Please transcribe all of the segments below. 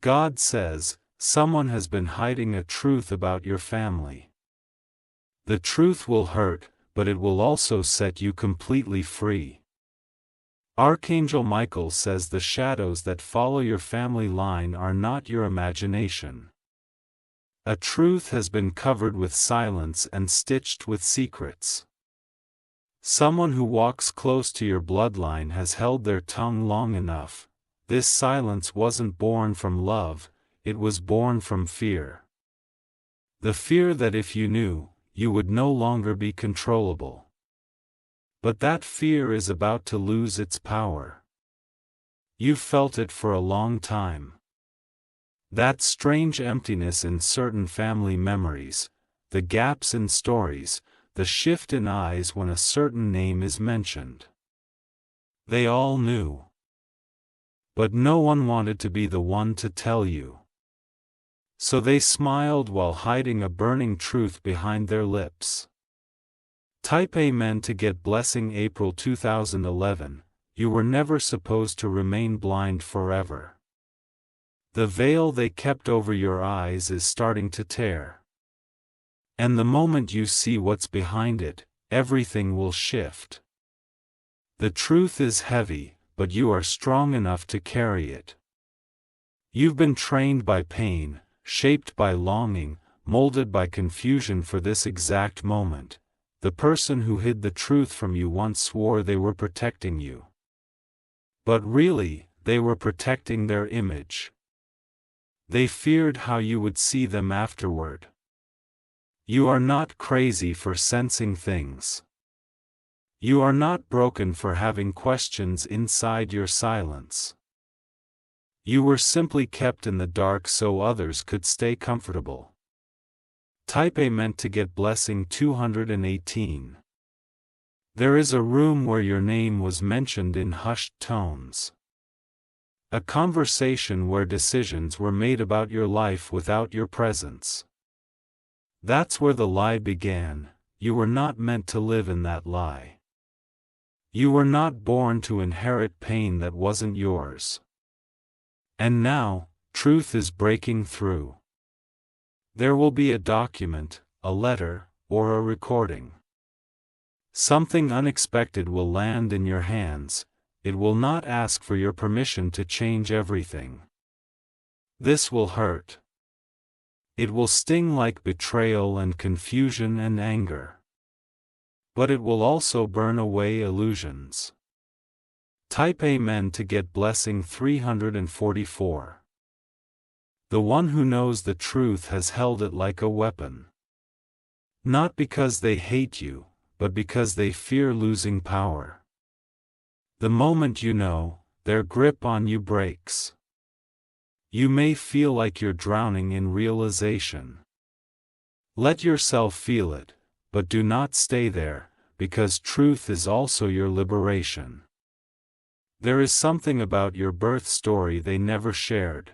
God says, someone has been hiding a truth about your family. The truth will hurt, but it will also set you completely free. Archangel Michael says the shadows that follow your family line are not your imagination. A truth has been covered with silence and stitched with secrets. Someone who walks close to your bloodline has held their tongue long enough. This silence wasn't born from love, it was born from fear. The fear that if you knew, you would no longer be controllable. But that fear is about to lose its power. You've felt it for a long time. That strange emptiness in certain family memories, the gaps in stories, the shift in eyes when a certain name is mentioned. They all knew. But no one wanted to be the one to tell you. So they smiled while hiding a burning truth behind their lips. Type Amen to get blessing. April 2011. You were never supposed to remain blind forever. The veil they kept over your eyes is starting to tear. And the moment you see what's behind it, everything will shift. The truth is heavy, but you are strong enough to carry it. You've been trained by pain, shaped by longing, molded by confusion for this exact moment. The person who hid the truth from you once swore they were protecting you. But really, they were protecting their image. They feared how you would see them afterward. You are not crazy for sensing things. You are not broken for having questions inside your silence. You were simply kept in the dark so others could stay comfortable. Type Amen to get blessing. 218. There is a room where your name was mentioned in hushed tones. A conversation where decisions were made about your life without your presence. That's where the lie began. You were not meant to live in that lie. You were not born to inherit pain that wasn't yours. And now, truth is breaking through. There will be a document, a letter, or a recording. Something unexpected will land in your hands. It will not ask for your permission to change everything. This will hurt. It will sting like betrayal and confusion and anger. But it will also burn away illusions. Type Amen to get blessing. 344. The one who knows the truth has held it like a weapon. Not because they hate you, but because they fear losing power. The moment you know, their grip on you breaks. You may feel like you're drowning in realization. Let yourself feel it, but do not stay there, because truth is also your liberation. There is something about your birth story they never shared.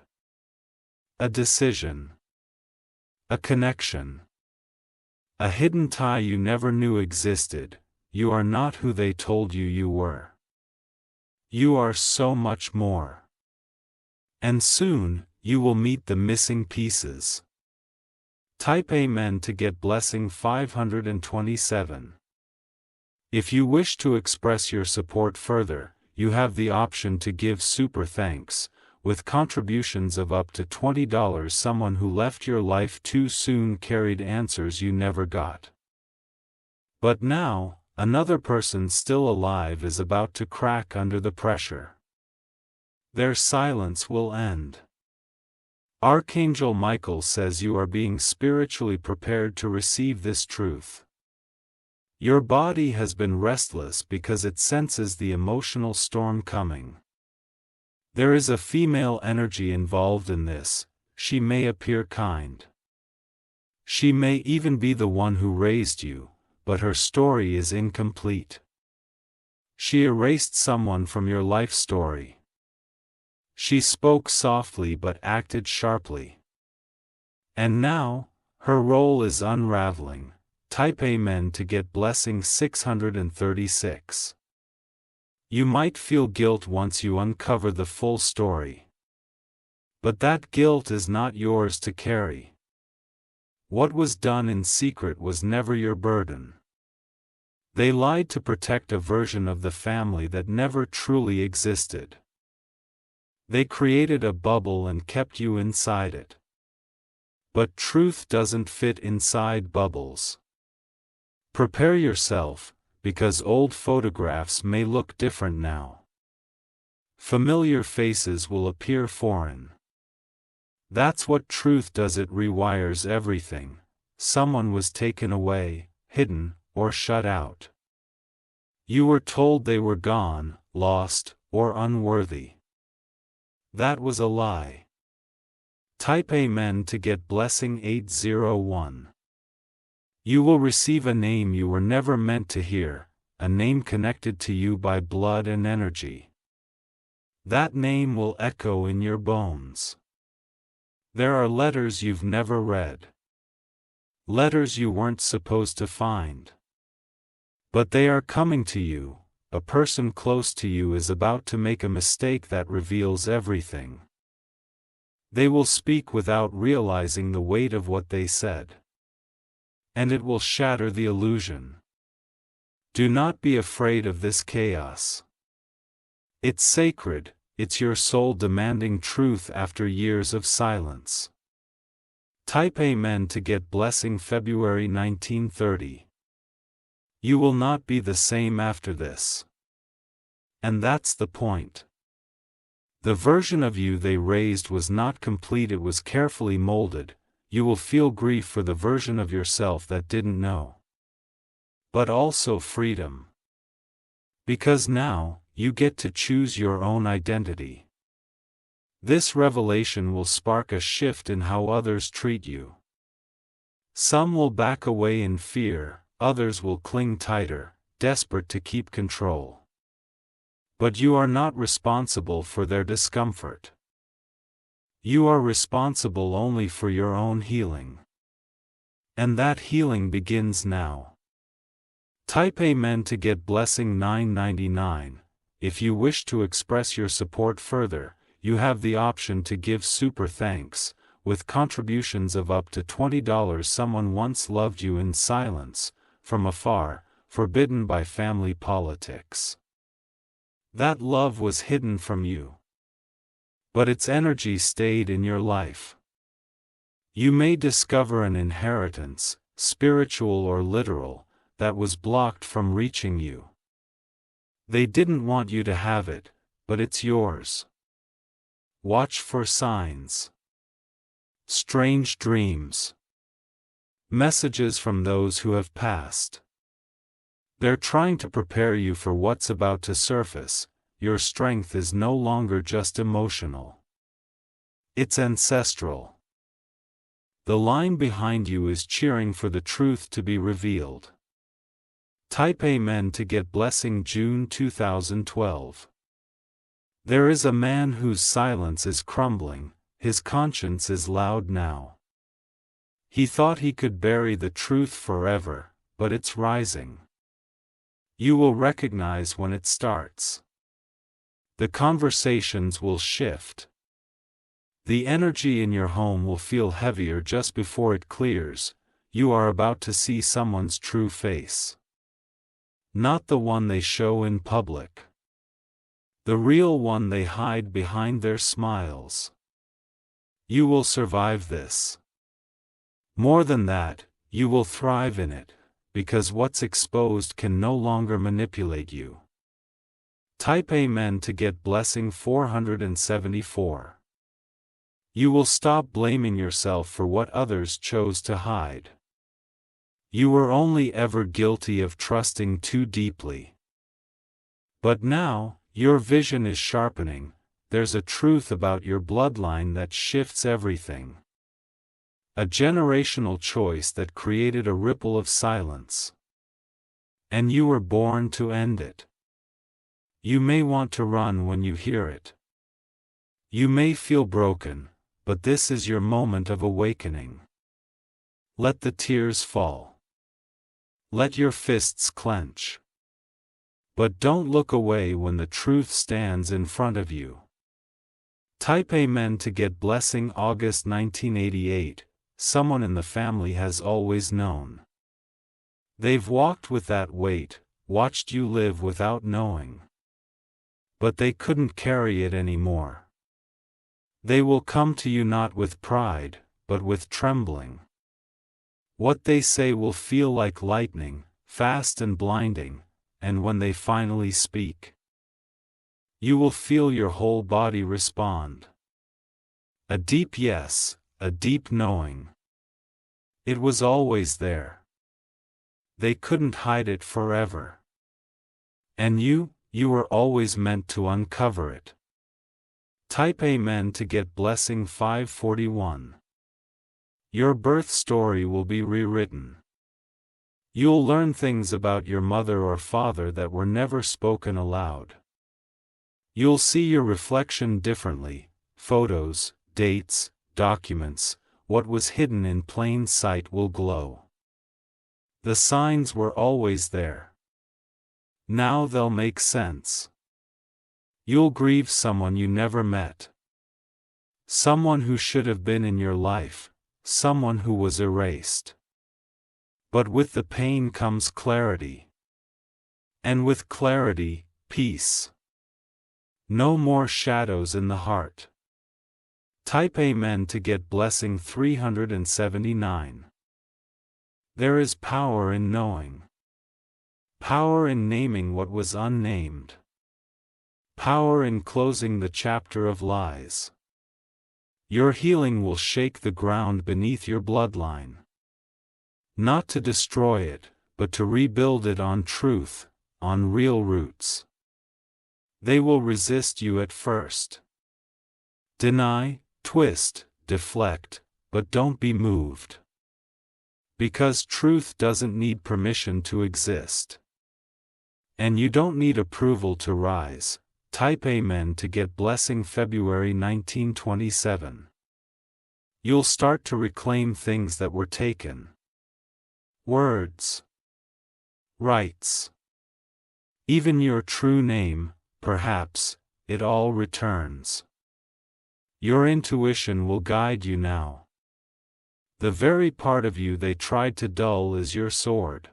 A decision. A connection. A hidden tie you never knew existed. You are not who they told you you were. You are so much more. And soon, you will meet the missing pieces. Type Amen to get blessing. 527. If you wish to express your support further, you have the option to give super thanks, with contributions of up to $20. Someone who left your life too soon carried answers you never got. But now, another person still alive is about to crack under the pressure. Their silence will end. Archangel Michael says you are being spiritually prepared to receive this truth. Your body has been restless because it senses the emotional storm coming. There is a female energy involved in this. She may appear kind. She may even be the one who raised you, but her story is incomplete. She erased someone from your life story. She spoke softly but acted sharply. And now, her role is unraveling. Type Amen to get blessing. 636. You might feel guilt once you uncover the full story. But that guilt is not yours to carry. What was done in secret was never your burden. They lied to protect a version of the family that never truly existed. They created a bubble and kept you inside it. But truth doesn't fit inside bubbles. Prepare yourself, because old photographs may look different now. Familiar faces will appear foreign. That's what truth does, it rewires everything. Someone was taken away, hidden, or shut out. You were told they were gone, lost, or unworthy. That was a lie. Type Amen to get blessing 801. You will receive a name you were never meant to hear, a name connected to you by blood and energy. That name will echo in your bones. There are letters you've never read. Letters you weren't supposed to find. But they are coming to you. A person close to you is about to make a mistake that reveals everything. They will speak without realizing the weight of what they said. And it will shatter the illusion. Do not be afraid of this chaos. It's sacred, it's your soul demanding truth after years of silence. Type Amen to get blessing February 1930. You will not be the same after this. And that's the point. The version of you they raised was not complete, it was carefully molded. You will feel grief for the version of yourself that didn't know. But also freedom. Because now, you get to choose your own identity. This revelation will spark a shift in how others treat you. Some will back away in fear, others will cling tighter, desperate to keep control. But you are not responsible for their discomfort. You are responsible only for your own healing. And that healing begins now. Type Amen to get blessing 999. If you wish to express your support further, you have the option to give super thanks, with contributions of up to $20. Someone once loved you in silence, from afar, forbidden by family politics. That love was hidden from you. But its energy stayed in your life. You may discover an inheritance, spiritual or literal, that was blocked from reaching you. They didn't want you to have it, but it's yours. Watch for signs. Strange dreams. Messages from those who have passed. They're trying to prepare you for what's about to surface. Your strength is no longer just emotional. It's ancestral. The line behind you is cheering for the truth to be revealed. Type Amen to get blessing June 2012. There is a man whose silence is crumbling, his conscience is loud now. He thought he could bury the truth forever, but it's rising. You will recognize when it starts. The conversations will shift. The energy in your home will feel heavier just before it clears. You are about to see someone's true face. Not the one they show in public. The real one they hide behind their smiles. You will survive this. More than that, you will thrive in it, because what's exposed can no longer manipulate you. Type Amen to get blessing 474. You will stop blaming yourself for what others chose to hide. You were only ever guilty of trusting too deeply. But now, your vision is sharpening. There's a truth about your bloodline that shifts everything. A generational choice that created a ripple of silence. And you were born to end it. You may want to run when you hear it. You may feel broken, but this is your moment of awakening. Let the tears fall. Let your fists clench. But don't look away when the truth stands in front of you. Type Amen to get blessing August 1988. Someone in the family has always known. They've walked with that weight, watched you live without knowing. But they couldn't carry it anymore. They will come to you not with pride, but with trembling. What they say will feel like lightning, fast and blinding, and when they finally speak, you will feel your whole body respond. A deep yes, a deep knowing. It was always there. They couldn't hide it forever. And you were always meant to uncover it. Type Amen to get blessing 541. Your birth story will be rewritten. You'll learn things about your mother or father that were never spoken aloud. You'll see your reflection differently, photos, dates, documents, what was hidden in plain sight will glow. The signs were always there. Now they'll make sense. You'll grieve someone you never met. Someone who should have been in your life, someone who was erased. But with the pain comes clarity. And with clarity, peace. No more shadows in the heart. Type Amen to get blessing 379. There is power in knowing. Power in naming what was unnamed. Power in closing the chapter of lies. Your healing will shake the ground beneath your bloodline. Not to destroy it, but to rebuild it on truth, on real roots. They will resist you at first. Deny, twist, deflect, but don't be moved. Because truth doesn't need permission to exist. And you don't need approval to rise. Type Amen to get blessing February 1927. You'll start to reclaim things that were taken. Words. Rights. Even your true name, perhaps, it all returns. Your intuition will guide you now. The very part of you they tried to dull is your sword.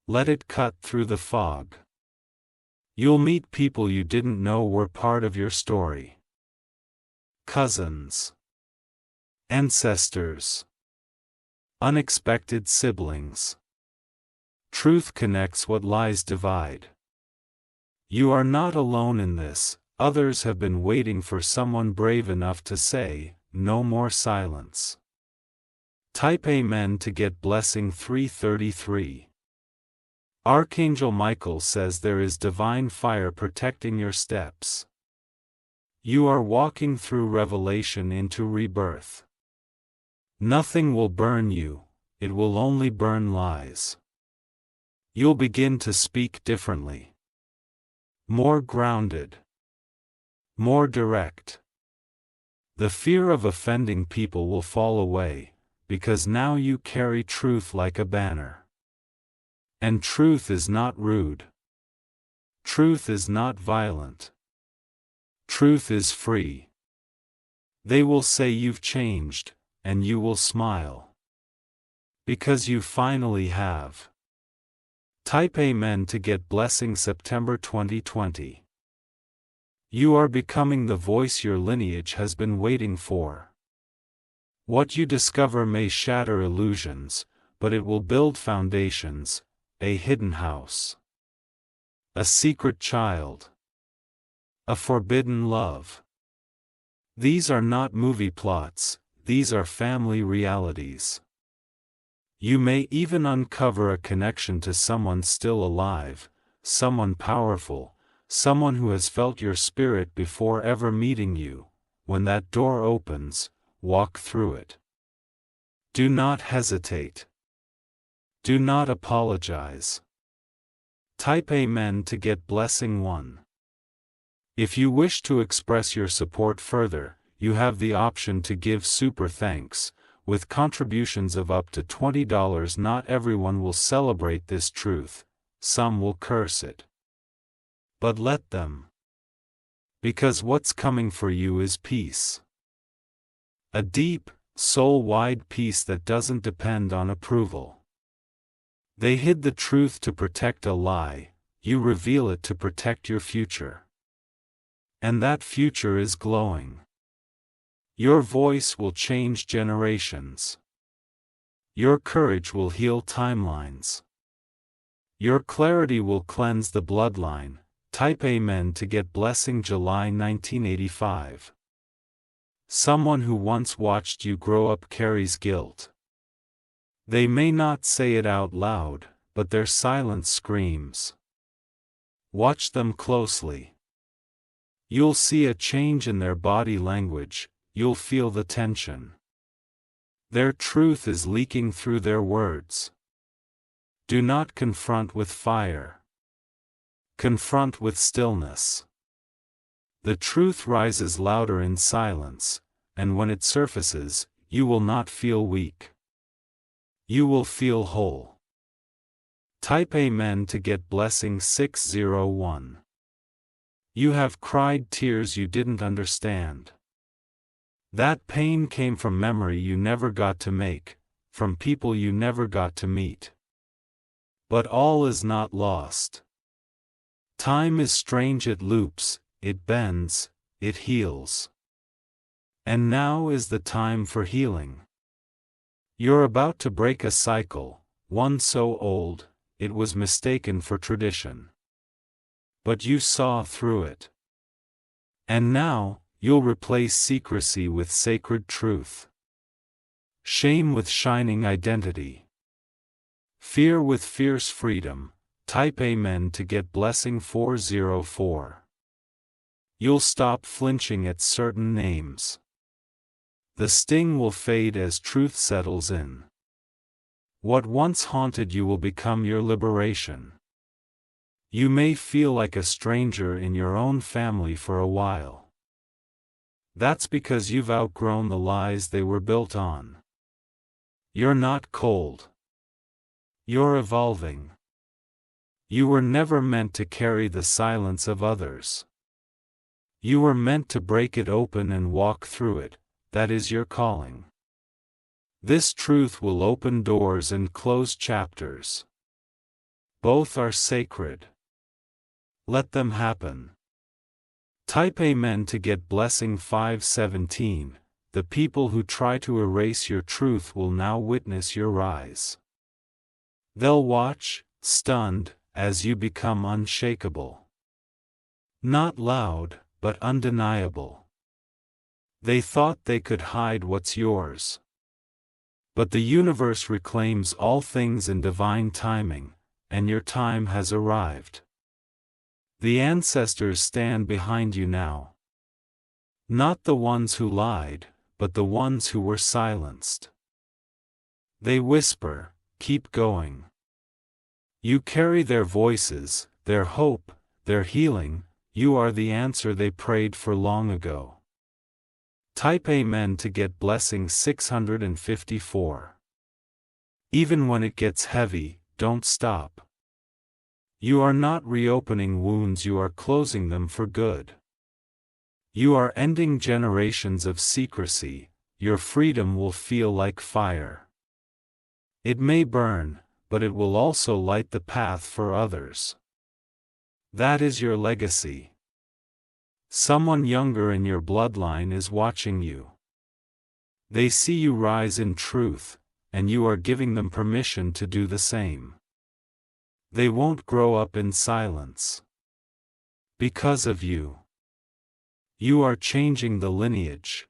Let it cut through the fog. You'll meet people you didn't know were part of your story. Cousins. Ancestors. Unexpected siblings. Truth connects what lies divide. You are not alone in this, others have been waiting for someone brave enough to say, no more silence. Type Amen to get blessing 333. Archangel Michael says there is divine fire protecting your steps. You are walking through revelation into rebirth. Nothing will burn you, it will only burn lies. You'll begin to speak differently. More grounded. More direct. The fear of offending people will fall away, because now you carry truth like a banner. And truth is not rude. Truth is not violent. Truth is free. They will say you've changed, and you will smile. Because you finally have. Type Amen to get blessing September 2020. You are becoming the voice your lineage has been waiting for. What you discover may shatter illusions, but it will build foundations. A hidden house. A secret child. A forbidden love. These are not movie plots, these are family realities. You may even uncover a connection to someone still alive, someone powerful, someone who has felt your spirit before ever meeting you. When that door opens, walk through it. Do not hesitate. Do not apologize. Type Amen to get blessing 1. If you wish to express your support further, you have the option to give super thanks, with contributions of up to $20. Not everyone will celebrate this truth, some will curse it. But let them. Because what's coming for you is peace. A deep, soul-wide peace that doesn't depend on approval. They hid the truth to protect a lie, you reveal it to protect your future. And that future is glowing. Your voice will change generations. Your courage will heal timelines. Your clarity will cleanse the bloodline. Type Amen to get blessing. July 1985. Someone who once watched you grow up carries guilt. They may not say it out loud, but their silence screams. Watch them closely. You'll see a change in their body language, you'll feel the tension. Their truth is leaking through their words. Do not confront with fire. Confront with stillness. The truth rises louder in silence, and when it surfaces, you will not feel weak. You will feel whole. Type Amen to get blessing 601. You have cried tears you didn't understand. That pain came from memory you never got to make, from people you never got to meet. But all is not lost. Time is strange, it loops, it bends, it heals. And now is the time for healing. You're about to break a cycle, one so old, it was mistaken for tradition. But you saw through it. And now, you'll replace secrecy with sacred truth. Shame with shining identity. Fear with fierce freedom. Type Amen to get blessing 404. You'll stop flinching at certain names. The sting will fade as truth settles in. What once haunted you will become your liberation. You may feel like a stranger in your own family for a while. That's because you've outgrown the lies they were built on. You're not cold. You're evolving. You were never meant to carry the silence of others. You were meant to break it open and walk through it, that is your calling. This truth will open doors and close chapters. Both are sacred. Let them happen. Type Amen to get blessing 517. The people who try to erase your truth will now witness your rise. They'll watch, stunned, as you become unshakable. Not loud, but undeniable. They thought they could hide what's yours. But the universe reclaims all things in divine timing, and your time has arrived. The ancestors stand behind you now. Not the ones who lied, but the ones who were silenced. They whisper, keep going. You carry their voices, their hope, their healing, you are the answer they prayed for long ago. Type Amen to get blessing 654. Even when it gets heavy, don't stop. You are not reopening wounds, you are closing them for good. You are ending generations of secrecy, your freedom will feel like fire. It may burn, but it will also light the path for others. That is your legacy. Someone younger in your bloodline is watching you. They see you rise in truth, and you are giving them permission to do the same. They won't grow up in silence. Because of you. You are changing the lineage.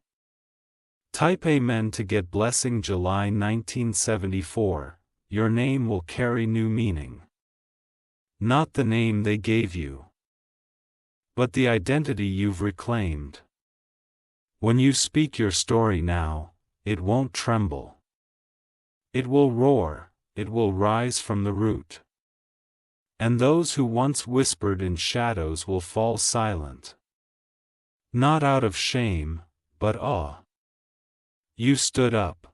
Type Amen to get blessing July 1974. Your name will carry new meaning. Not the name they gave you, but the identity you've reclaimed. When you speak your story now, it won't tremble. It will roar, it will rise from the root. And those who once whispered in shadows will fall silent. Not out of shame, but awe. You stood up.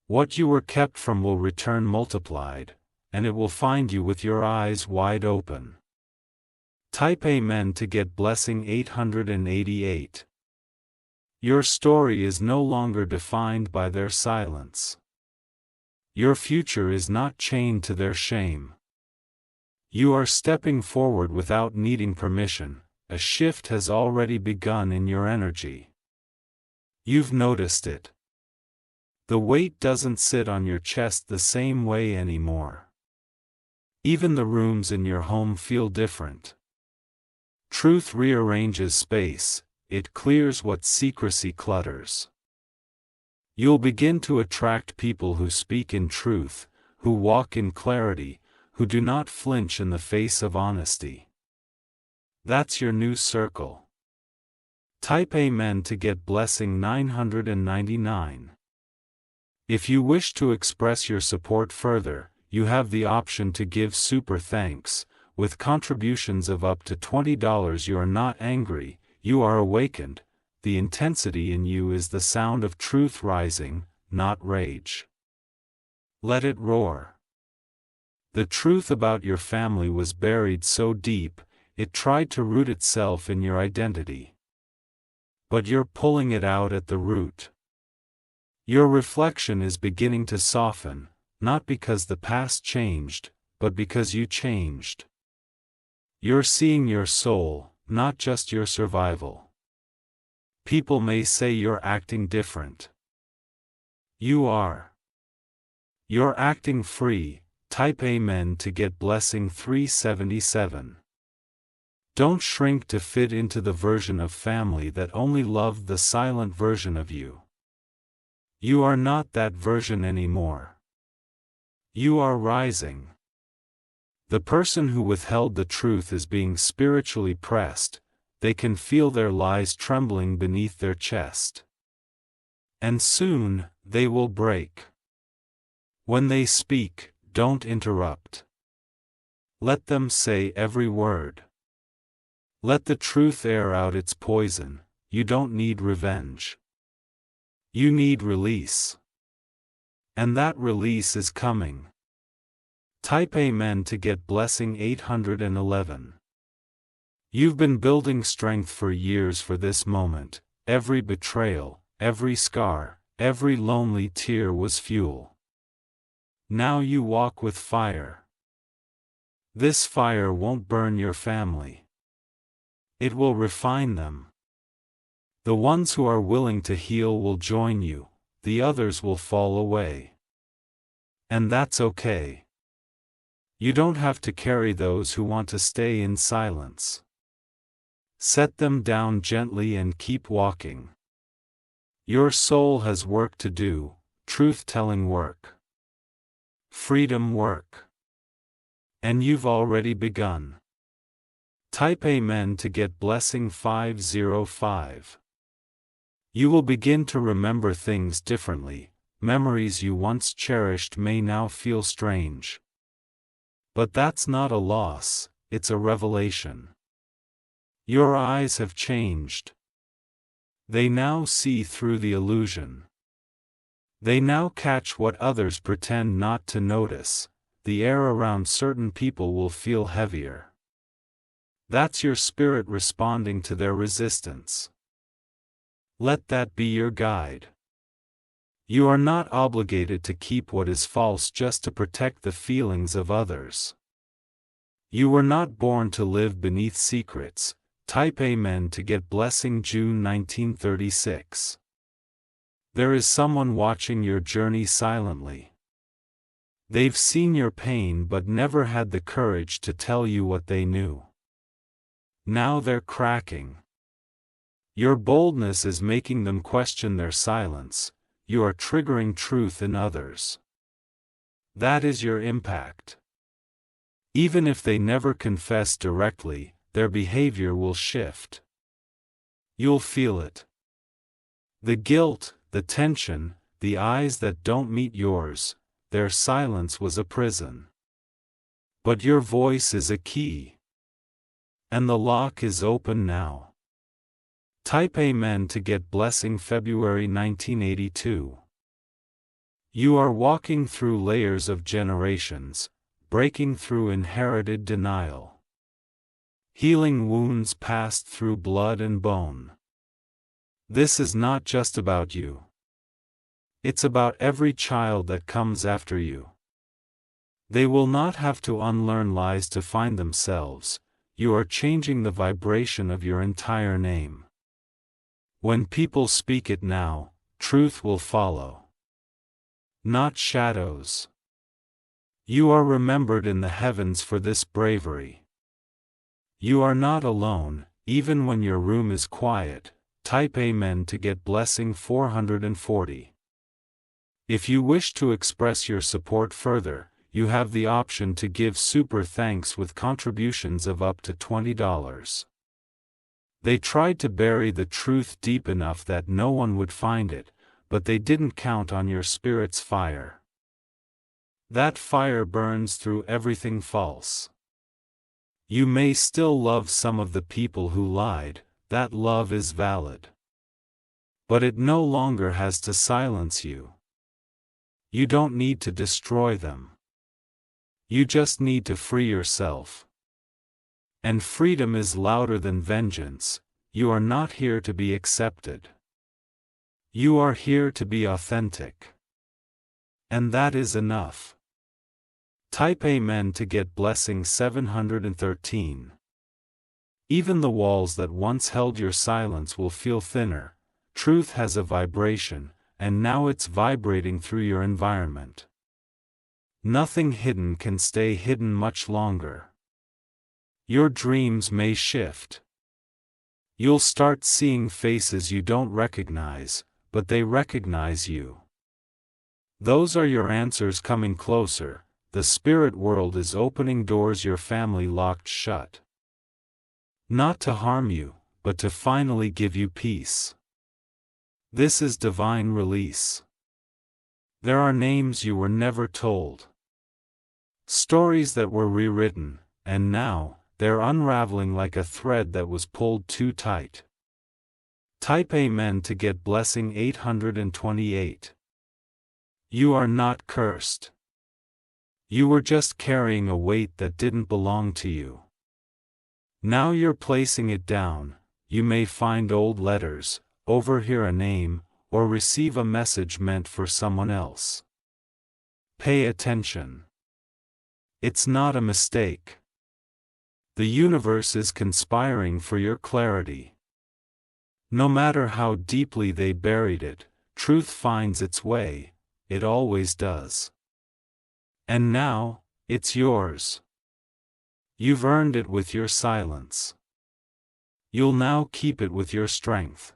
What you were kept from will return multiplied, and it will find you with your eyes wide open. Type Amen to get blessing 888. Your story is no longer defined by their silence. Your future is not chained to their shame. You are stepping forward without needing permission. A shift has already begun in your energy. You've noticed it. The weight doesn't sit on your chest the same way anymore. Even the rooms in your home feel different. Truth rearranges space, it clears what secrecy clutters. You'll begin to attract people who speak in truth, who walk in clarity, who do not flinch in the face of honesty. That's your new circle. Type Amen to get blessing 999. If you wish to express your support further, you have the option to give super thanks. With contributions of up to $20, you are not angry, you are awakened. The intensity in you is the sound of truth rising, not rage. Let it roar. The truth about your family was buried so deep, it tried to root itself in your identity. But you're pulling it out at the root. Your reflection is beginning to soften, not because the past changed, but because you changed. You're seeing your soul, not just your survival. People may say you're acting different. You are. You're acting free. Type Amen to get blessing 377. Don't shrink to fit into the version of family that only loved the silent version of you. You are not that version anymore. You are rising. The person who withheld the truth is being spiritually pressed, they can feel their lies trembling beneath their chest. And soon, they will break. When they speak, don't interrupt. Let them say every word. Let the truth air out its poison. You don't need revenge. You need release. And that release is coming. Type Amen to get blessing 811. You've been building strength for years for this moment. Every betrayal, every scar, every lonely tear was fuel. Now you walk with fire. This fire won't burn your family. It will refine them. The ones who are willing to heal will join you, the others will fall away. And that's okay. You don't have to carry those who want to stay in silence. Set them down gently and keep walking. Your soul has work to do, truth-telling work. Freedom work. And you've already begun. Type Amen to get blessing 505. You will begin to remember things differently. Memories you once cherished may now feel strange. But that's not a loss, it's a revelation. Your eyes have changed. They now see through the illusion. They now catch what others pretend not to notice. The air around certain people will feel heavier. That's your spirit responding to their resistance. Let that be your guide. You are not obligated to keep what is false just to protect the feelings of others. You were not born to live beneath secrets. Type Amen to get blessing June 1936. There is someone watching your journey silently. They've seen your pain but never had the courage to tell you what they knew. Now they're cracking. Your boldness is making them question their silence. You are triggering truth in others. That is your impact. Even if they never confess directly, their behavior will shift. You'll feel it. The guilt, the tension, the eyes that don't meet yours, their silence was a prison. But your voice is a key. And the lock is open now. Type Amen to get blessing February 1982. You are walking through layers of generations, breaking through inherited denial. healing wounds passed through blood and bone. This is not just about you. It's about every child that comes after you. They will not have to unlearn lies to find themselves. You are changing the vibration of your entire name. When people speak it now, truth will follow. Not shadows. You are remembered in the heavens for this bravery. You are not alone, even when your room is quiet. Type Amen to get blessing 440. If you wish to express your support further, you have the option to give super thanks with contributions of up to $20. They tried to bury the truth deep enough that no one would find it, but they didn't count on your spirit's fire. That fire burns through everything false. You may still love some of the people who lied, that love is valid. But it no longer has to silence you. You don't need to destroy them. You just need to free yourself. And freedom is louder than vengeance. You are not here to be accepted. You are here to be authentic. And that is enough. Type Amen to get blessing 713. Even the walls that once held your silence will feel thinner. Truth has a vibration, and now it's vibrating through your environment. Nothing hidden can stay hidden much longer. Your dreams may shift. You'll start seeing faces you don't recognize, but they recognize you. Those are your answers coming closer. The spirit world is opening doors your family locked shut. Not to harm you, but to finally give you peace. This is divine release. There are names you were never told. Stories that were rewritten, and now, they're unraveling like a thread that was pulled too tight. Type Amen to get blessing 828. You are not cursed. You were just carrying a weight that didn't belong to you. Now you're placing it down. You may find old letters, overhear a name, or receive a message meant for someone else. Pay attention. It's not a mistake. The universe is conspiring for your clarity. No matter how deeply they buried it, truth finds its way. It always does. And now, it's yours. You've earned it with your silence. You'll now keep it with your strength.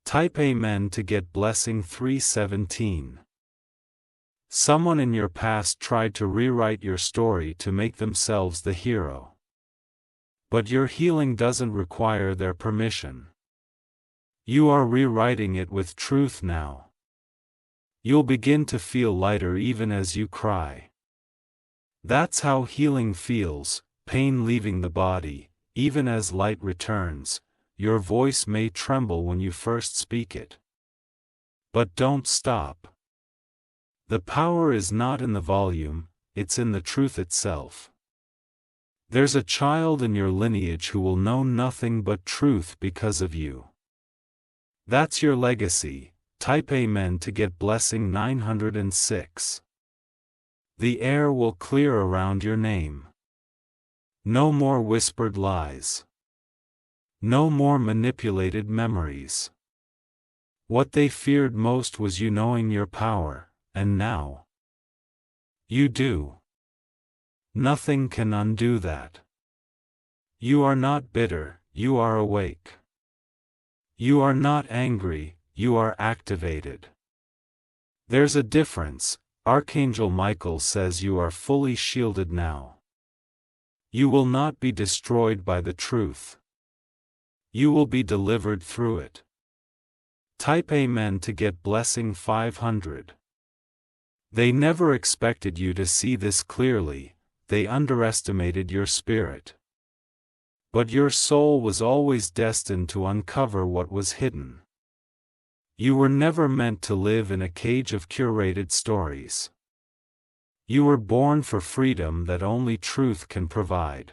Type Amen to get blessing 317. Someone in your past tried to rewrite your story to make themselves the hero. But your healing doesn't require their permission. You are rewriting it with truth now. You'll begin to feel lighter even as you cry. That's how healing feels, pain leaving the body. Even as light returns, your voice may tremble when you first speak it. But don't stop. The power is not in the volume, it's in the truth itself. There's a child in your lineage who will know nothing but truth because of you. That's your legacy. Type Amen to get blessing 906. The air will clear around your name. No more whispered lies. No more manipulated memories. What they feared most was you knowing your power. And now, you do. Nothing can undo that. You are not bitter, you are awake. You are not angry, you are activated. There's a difference. Archangel Michael says you are fully shielded now. You will not be destroyed by the truth. You will be delivered through it. Type Amen to get blessing 500. They never expected you to see this clearly, they underestimated your spirit. But your soul was always destined to uncover what was hidden. You were never meant to live in a cage of curated stories. You were born for freedom that only truth can provide.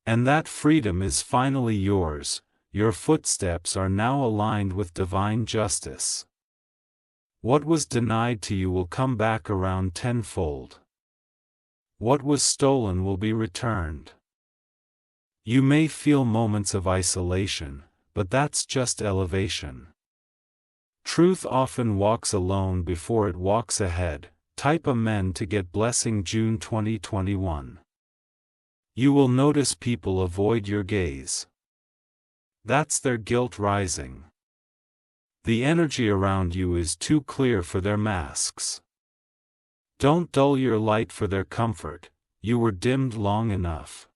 And that freedom is finally yours. Your footsteps are now aligned with divine justice. What was denied to you will come back around tenfold. What was stolen will be returned. You may feel moments of isolation, but that's just elevation. Truth often walks alone before it walks ahead. Type Amen to get blessing June 2021. You will notice people avoid your gaze. That's their guilt rising. The energy around you is too clear for their masks. Don't dull your light for their comfort, you were dimmed long enough.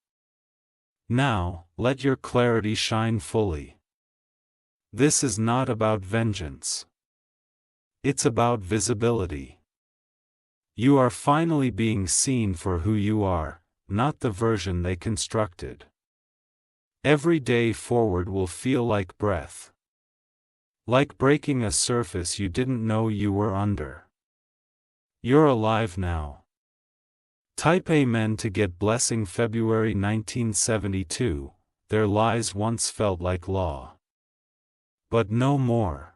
Now, let your clarity shine fully. This is not about vengeance. It's about visibility. You are finally being seen for who you are, not the version they constructed. Every day forward will feel like breath. Like breaking a surface you didn't know you were under. You're alive now. Type Amen to get blessing February 1972. Their lies once felt like law. But no more.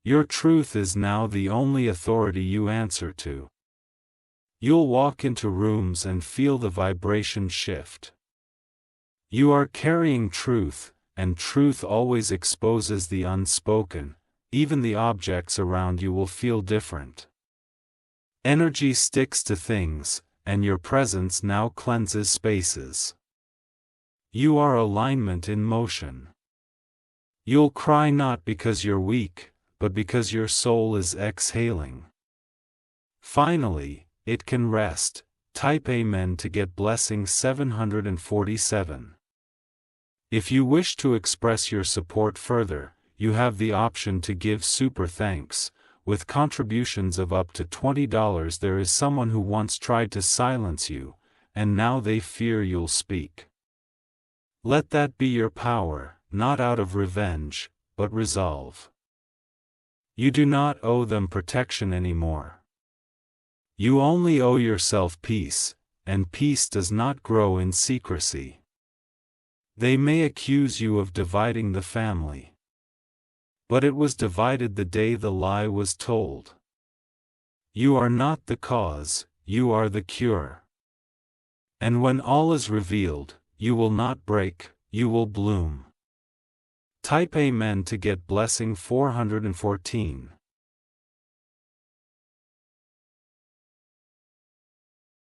Your truth is now the only authority you answer to. You'll walk into rooms and feel the vibration shift. You are carrying truth, and truth always exposes the unspoken. Even the objects around you will feel different. Energy sticks to things, and your presence now cleanses spaces. You are alignment in motion. You'll cry not because you're weak, but because your soul is exhaling. Finally, it can rest. Type Amen to get blessing 747. If you wish to express your support further, you have the option to give super thanks. With contributions of up to $20, there is someone who once tried to silence you, and now they fear you'll speak. Let that be your power, not out of revenge, but resolve. You do not owe them protection anymore. You only owe yourself peace, and peace does not grow in secrecy. They may accuse you of dividing the family. But it was divided the day the lie was told. You are not the cause, you are the cure. And when all is revealed, you will not break, you will bloom. Type Amen to get blessing 414.